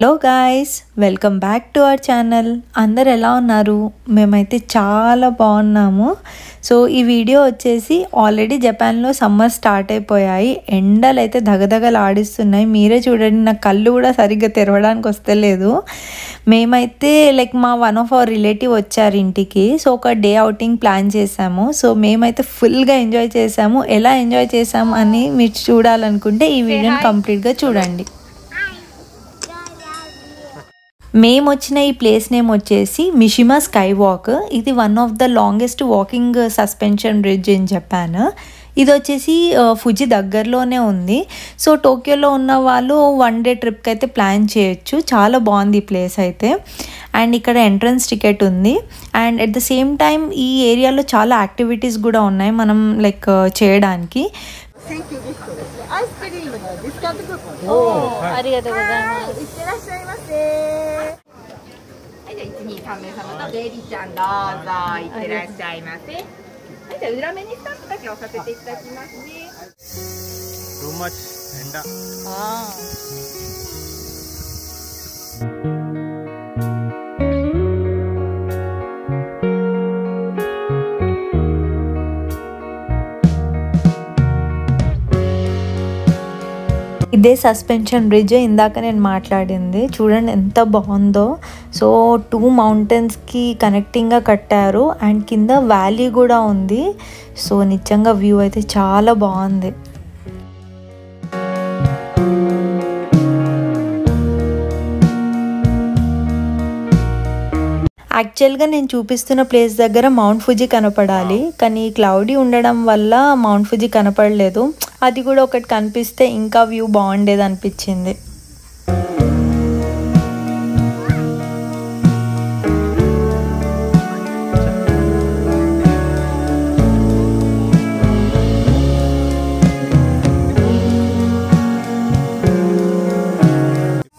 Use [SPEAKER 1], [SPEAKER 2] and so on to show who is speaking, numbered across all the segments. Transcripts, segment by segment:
[SPEAKER 1] Hello guys, welcome back to our channel. అందరు ఎలా ఉన్నారు? మేమైతే చాలా బాగున్నాము. సో ఈ వీడియో వచ్చేసి ఆల్రెడీ జపాన్లో సమ్మర్ స్టార్ట్ అయిపోయాయి. ఎండలు అయితే దగదగలు ఆడిస్తున్నాయి. మీరే చూడండి, నా కళ్ళు కూడా సరిగ్గా తెరవడానికి వస్తలేదు. మేమైతే మా వన్ ఆఫ్ అవర్ రిలేటివ్ వచ్చారు ఇంటికి. సో ఒక డే అవుటింగ్ ప్లాన్ చేసాము. సో మేమైతే ఫుల్గా ఎంజాయ్ చేసాము. ఎలా ఎంజాయ్ చేసాము అని మీరు చూడాలనుకుంటే ఈ వీడియోని కంప్లీట్గా చూడండి. మేము వచ్చిన ఈ ప్లేస్ నేమ్ వచ్చేసి మిషిమా స్కై వాక్. ఇది one of the longest walking suspension bridge in Japan. ఇది వచ్చేసి ఫుజి దగ్గరలోనే ఉంది. సో టోక్యోలో ఉన్న వాళ్ళు వన్ డే ట్రిప్కి అయితే ప్లాన్ చేయొచ్చు. చాలా బాగుంది ఈ ప్లేస్ అయితే. అండ్ ఇక్కడ ఎంట్రన్స్ టికెట్ ఉంది. And at the same time ఈ ఏరియాలో చాలా యాక్టివిటీస్ కూడా ఉన్నాయి మనం చేయడానికి. ఇదే సస్పెన్షన్ బ్రిడ్జ్ ఇందాక నేను మాట్లాడింది. చూడండి ఎంత బాగుందో. సో 2 మౌంటైన్స్కి కనెక్టింగ్గా కట్టారు. అండ్ కింద వ్యాలీ కూడా ఉంది. సో నిజంగా వ్యూ అయితే చాలా బాగుంది. యాక్చువల్గా నేను చూపిస్తున్న ప్లేస్ దగ్గర మౌంట్ ఫుజి కనపడాలి, కానీ క్లౌడీ ఉండడం వల్ల మౌంట్ ఫుజి కనపడలేదు. అది కూడా ఒకటి కనిపిస్తే ఇంకా వ్యూ బాగుండేది అనిపించింది.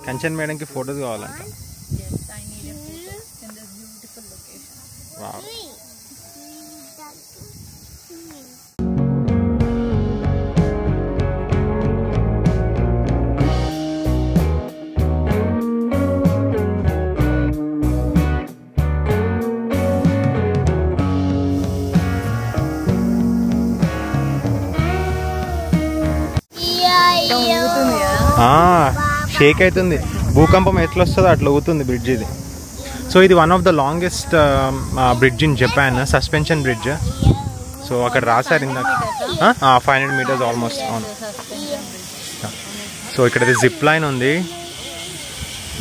[SPEAKER 2] కంచన్ మేడంకి ఫోటోస్ కావాలంట. షేక్ అవుతుంది. భూకంపం ఎట్లా వస్తుందో అట్లా అవుతుంది బ్రిడ్జ్ ఇది. సో ఇది one of the longest bridge in Japan, suspension bridge. So అక్కడ రాశారు ఇందాక 500 మీటర్స్ ఆల్మోస్ట్. అవును. సో ఇక్కడ జిప్ లైన్ ఉంది.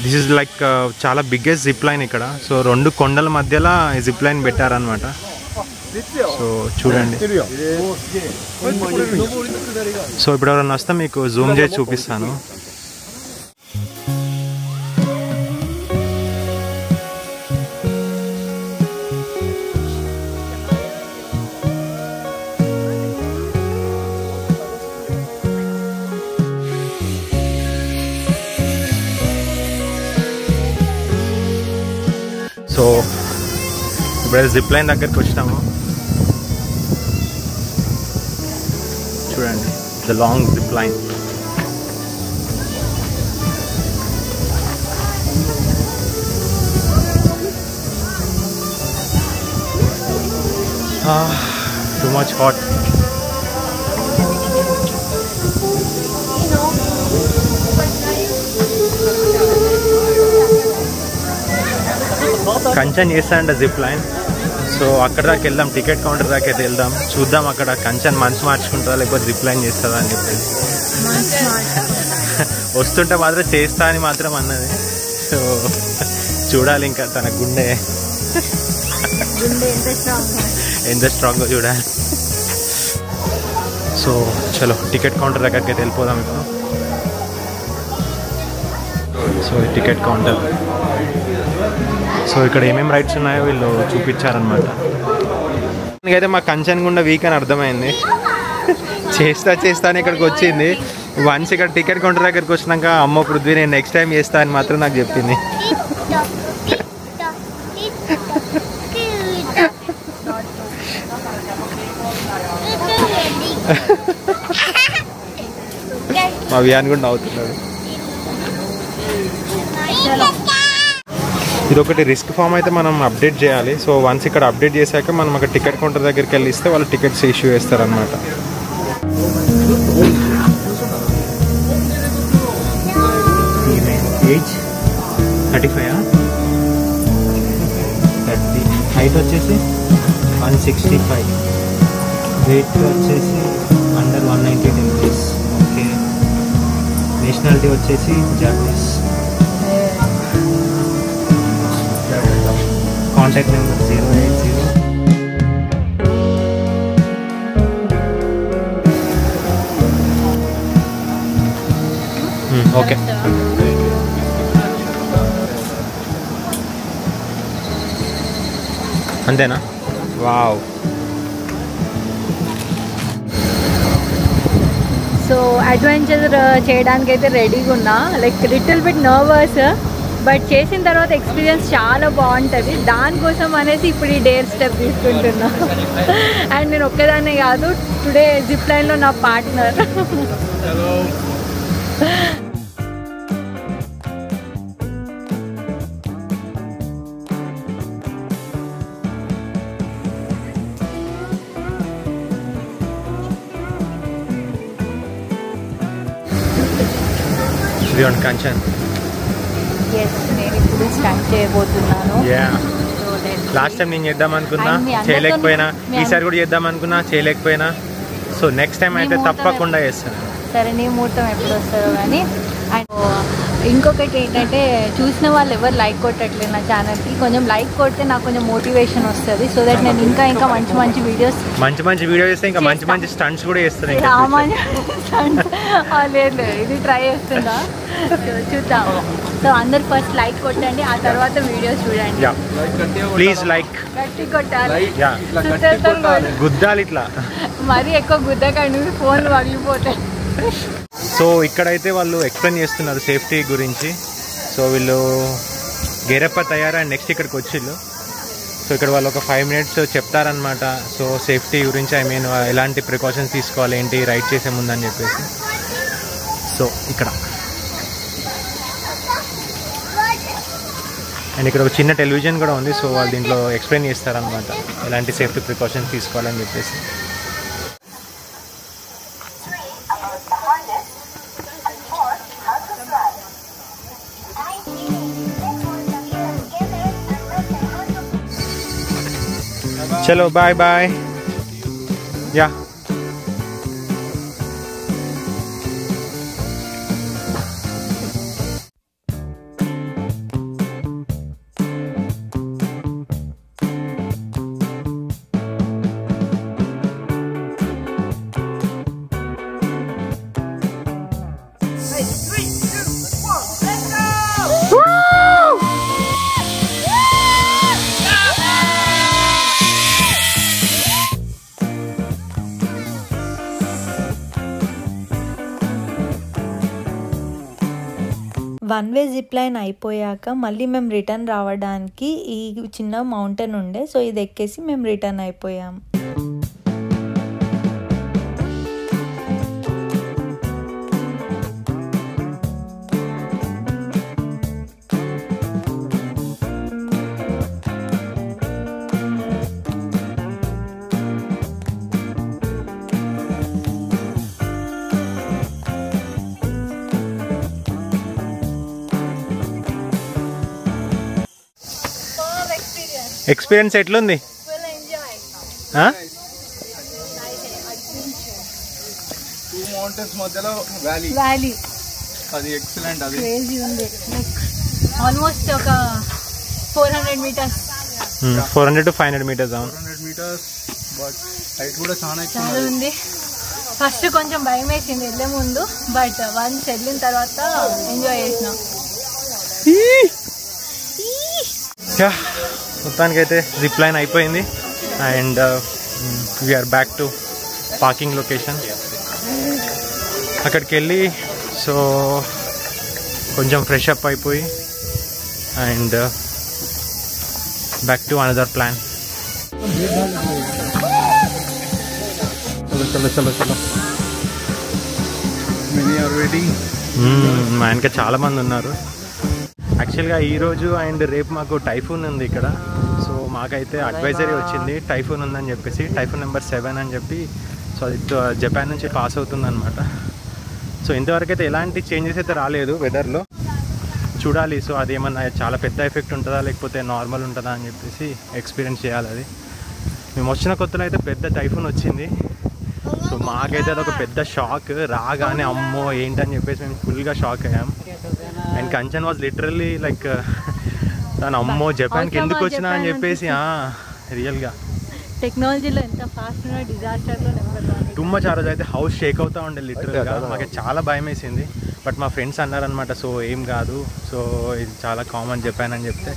[SPEAKER 2] దిస్ ఇస్ లైక్ చాలా బిగ్గెస్ట్ జిప్ లైన్ ఇక్కడ. సో 2 కొండల మధ్యలో జిప్ లైన్ పెట్టారనమాట. సో చూడండి. సో ఇప్పుడు ఎవరైనా వస్తే మీకు జూమ్ చేసి చూపిస్తాను. సో ఇప్పుడు జిప్ లైన్ దగ్గరికి వచ్చినాము. చూడండి, the long zip line. Too much hot. కంచన్ చేస్తాంట జిప్ లైన్. సో అక్కడ దాకా వెళ్దాం, టికెట్ కౌంటర్ దాకా అయితే వెళ్దాం. చూద్దాం అక్కడ కంచన్ మనసు మార్చుకుంటుందా లేకపోతే జిప్ లైన్ చేస్తుందా అని చెప్పేసి. వస్తుంటే మాత్రం చేస్తా అని మాత్రం అన్నది. సో చూడాలి ఇంకా తన గుండె ఎంత స్ట్రాంగ్గా చూడాలి. సో చలో టికెట్ కౌంటర్ దగ్గరికి అయితే వెళ్ళిపోదాం ఇప్పుడు. So ticket counter. సో ఇక్కడ ఏమేమి రైడ్స్ ఉన్నాయో వీళ్ళు చూపించారనమాట. అయితే మా కంచన్ గుండా వీక్ అని అర్థమైంది. చేస్తానే ఇక్కడికి వచ్చింది. వన్స్ ఇక్కడ టికెట్ కౌంటర్ దగ్గరికి వచ్చినాక అమ్మ పృథ్వీ నేను నెక్స్ట్ టైం చేస్తా అని మాత్రం నాకు చెప్పింది. మా వియాన్ కూడా నవ్వుతున్నాడు. ఇది ఒకటి రిస్క్ ఫామ్ అయితే మనం అప్డేట్ చేయాలి. సో వన్స్ ఇక్కడ అప్డేట్ చేశాక మనం అక్కడ టికెట్ కౌంటర్ దగ్గరికి వెళ్ళి ఇస్తే వాళ్ళు టికెట్స్ ఇష్యూ చేస్తారనమాట. ఏజ్ 35, 30, హైట్ వచ్చేసి 165, వెయిట్ వచ్చేసి అండర్ 190 kgs. ఓకే, నేషనాలిటీ వచ్చేసి జాపనీస్. Contact number 080. ఓకే, అంతేనా? వావ్.
[SPEAKER 1] సో అడ్వెంచర్ చేయడానికి అయితే రెడీగా ఉన్నా. Like little bit nervous, but చేసిన తర్వాత ఎక్స్పీరియన్స్ చాలా బాగుంటుంది. దానికోసం అనేసి ఇప్పుడు ఈ డేర్ స్టెప్ తీసుకుంటున్నా. అండ్ నేను ఒక్కదాన్నే కాదు, టుడే జిప్ లైన్లో నా పార్ట్నర్.
[SPEAKER 2] కంచన్.
[SPEAKER 1] నేను ఇప్పుడు స్టార్ట్ చేయబోతున్నాను.
[SPEAKER 2] లాస్ట్ టైం నేను చేద్దాం అనుకున్నా, చేయలేకపోయినా. ఈసారి కూడా చేద్దాం అనుకున్నా, చేయలేకపోయినా. సో నెక్స్ట్ టైం అయితే తప్పకుండా చేస్తాను.
[SPEAKER 1] సరే, నీ ముహూర్తం ఎప్పుడు వస్తుందో కానీ. అండ్ ఇంకొకటి ఏంటంటే, చూసిన వాళ్ళు ఎవరు లైక్ కొట్టట్లేదు నా ఛానల్కి. కొంచెం లైక్ కొడితే నాకు కొంచెం మోటివేషన్ వస్తుంది. సో దట్ నేను ఇంకా మంచి వీడియోస్
[SPEAKER 2] చేస్తే ఇంకా మంచి స్టంట్స్ కూడా చేస్తాను.
[SPEAKER 1] లేదు, ఇది ట్రై చేస్తుందా చూద్దాం. సో అందరు ఫస్ట్ లైక్ కొట్టండి, ఆ తర్వాత వీడియోస్ చూడండి.
[SPEAKER 2] ప్లీజ్ లైక్
[SPEAKER 1] గట్టి కొట్టాలి,
[SPEAKER 2] గుద్దాలి ఇట్లా.
[SPEAKER 1] మరీ ఎక్కువ గుద్దకండి, ఫోన్ పగిలిపోతాయి.
[SPEAKER 2] సో ఇక్కడైతే వాళ్ళు ఎక్స్ప్లెయిన్ చేస్తున్నారు సేఫ్టీ గురించి. సో వీళ్ళు గేరప్ప తయారు అండ్ నెక్స్ట్ ఇక్కడికి వచ్చిళ్ళు. సో ఇక్కడ వాళ్ళు ఒక 5 minutes చెప్తారనమాట. సో సేఫ్టీ గురించి, ఐ మీన్ ఎలాంటి ప్రికాషన్స్ తీసుకోవాలి ఏంటి రైడ్ చేసే ముందని చెప్పేసి. సో ఇక్కడ అండ్ ఇక్కడ ఒక చిన్న టెలివిజన్ కూడా ఉంది. సో వాళ్ళు దీంట్లో ఎక్స్ప్లెయిన్ చేస్తారనమాట ఎలాంటి సేఫ్టీ ప్రికాషన్స్ తీసుకోవాలని చెప్పేసి. चलो बाय बाय. या
[SPEAKER 1] వన్ వే జిప్ లైన్ అయిపోయాక మళ్ళీ మేము రిటర్న్ రావడానికి ఈ చిన్న మౌంటైన్ ఉండే. సో ఇది ఎక్కేసి మేము రిటర్న్ అయిపోయాం.
[SPEAKER 2] ఎక్స్పీరియన్స్ ఎట్లుంది?
[SPEAKER 1] వ్యాలీ అది ఎక్సలెంట్. అది క్రేజీ ఉంది. ఆల్మోస్ట్ ఒక 400 meters,
[SPEAKER 2] 400 to 500 meters అవును.
[SPEAKER 3] 400 meters, బట్ హైట్ కూడా చాలా
[SPEAKER 1] ఉంది. ఫస్ట్ కొంచెం భయం వేసింది వెళ్ళే ముందు, బట్ వన్స్ వెళ్ళిన తర్వాత ఎంజాయ్ చేసినాం.
[SPEAKER 2] మొత్తానికైతే జిప్ లైన్ అయిపోయింది and we're back to parking location. అక్కడికి వెళ్ళి సో కొంచెం ఫ్రెష్ అప్ అయిపోయి and back to another plan. చలో చలో చలో మా ఆయనకి చాలా మంది ఉన్నారు. యాక్చువల్గా ఈరోజు అండ్ రేపు మాకు టైఫూన్ ఉంది ఇక్కడ. సో మాకైతే అడ్వైజరీ వచ్చింది టైఫూన్ ఉందని చెప్పేసి, టైఫూన్ నెంబర్ 7 అని చెప్పి. సో అది జపాన్ నుంచి పాస్ అవుతుందన్నమాట. సో ఇంతవరకు అయితే ఎలాంటి చేంజెస్ అయితే రాలేదు వెదర్లో, చూడాలి. సో అది ఏమన్నా చాలా పెద్ద ఎఫెక్ట్ ఉంటుందా లేకపోతే నార్మల్ ఉంటుందా అని చెప్పేసి ఎక్స్పీరియన్స్ చేయాలి. అది మేము వచ్చిన కొత్తలో అయితే పెద్ద టైఫూన్ వచ్చింది. సో మాకైతే అది ఒక పెద్ద షాక్. రాగానే అమ్మో ఏంటని చెప్పేసి మేము ఫుల్గా షాక్ అయ్యాం. And Kanchan was literally like తను అమ్మో జపాన్కి ఎందుకు వచ్చినా అని చెప్పేసి రియల్గా
[SPEAKER 1] టెక్నాలజీలో ఎంత ఫాస్ట్ ఉన్నా డిజాస్టర్లో నెంబర్ 1.
[SPEAKER 2] Too much. ఆ రోజు అయితే హౌస్ షేక్ అవుతూ ఉండే లిటరల్గా. మాకు చాలా భయం వేసింది. బట్ మా ఫ్రెండ్స్ అన్నారనమాట సో ఏం కాదు, సో ఇది చాలా కామన్ జపాన్ అని చెప్తే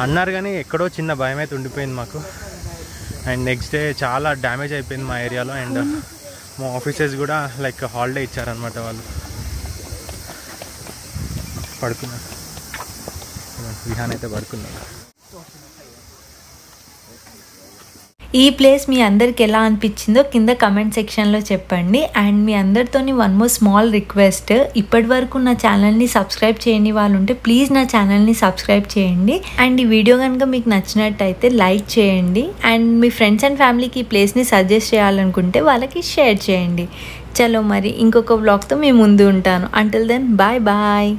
[SPEAKER 2] అన్నారు. కానీ ఎక్కడో చిన్న భయం అయితే ఉండిపోయింది మాకు. అండ్ నెక్స్ట్ డే చాలా డ్యామేజ్ అయిపోయింది మా ఏరియాలో. అండ్ మా ఆఫీసర్స్ కూడా లైక్ హాలిడే ఇచ్చారనమాట. వాళ్ళు పడుకున్నారు, విహాన్ అయితే పడుకున్నారు.
[SPEAKER 1] ఈ ప్లేస్ మీ అందరికి ఎలా అనిపించిందో కింద కమెంట్ సెక్షన్లో చెప్పండి. అండ్ మీ అందరితోని వన్ మోర్ స్మాల్ రిక్వెస్ట్, ఇప్పటి వరకు నా ఛానల్ని సబ్స్క్రైబ్ చేయని వాళ్ళు ఉంటే ప్లీజ్ నా ఛానల్ని సబ్స్క్రైబ్ చేయండి. అండ్ ఈ వీడియో కనుక మీకు నచ్చినట్టయితే లైక్ చేయండి. అండ్ మీ ఫ్రెండ్స్ అండ్ ఫ్యామిలీకి ఈ ప్లేస్ని సజెస్ట్ చేయాలనుకుంటే వాళ్ళకి షేర్ చేయండి. చలో మరి ఇంకొక వ్లాగ్తో మీ ముందు ఉంటాను. Until then bye bye.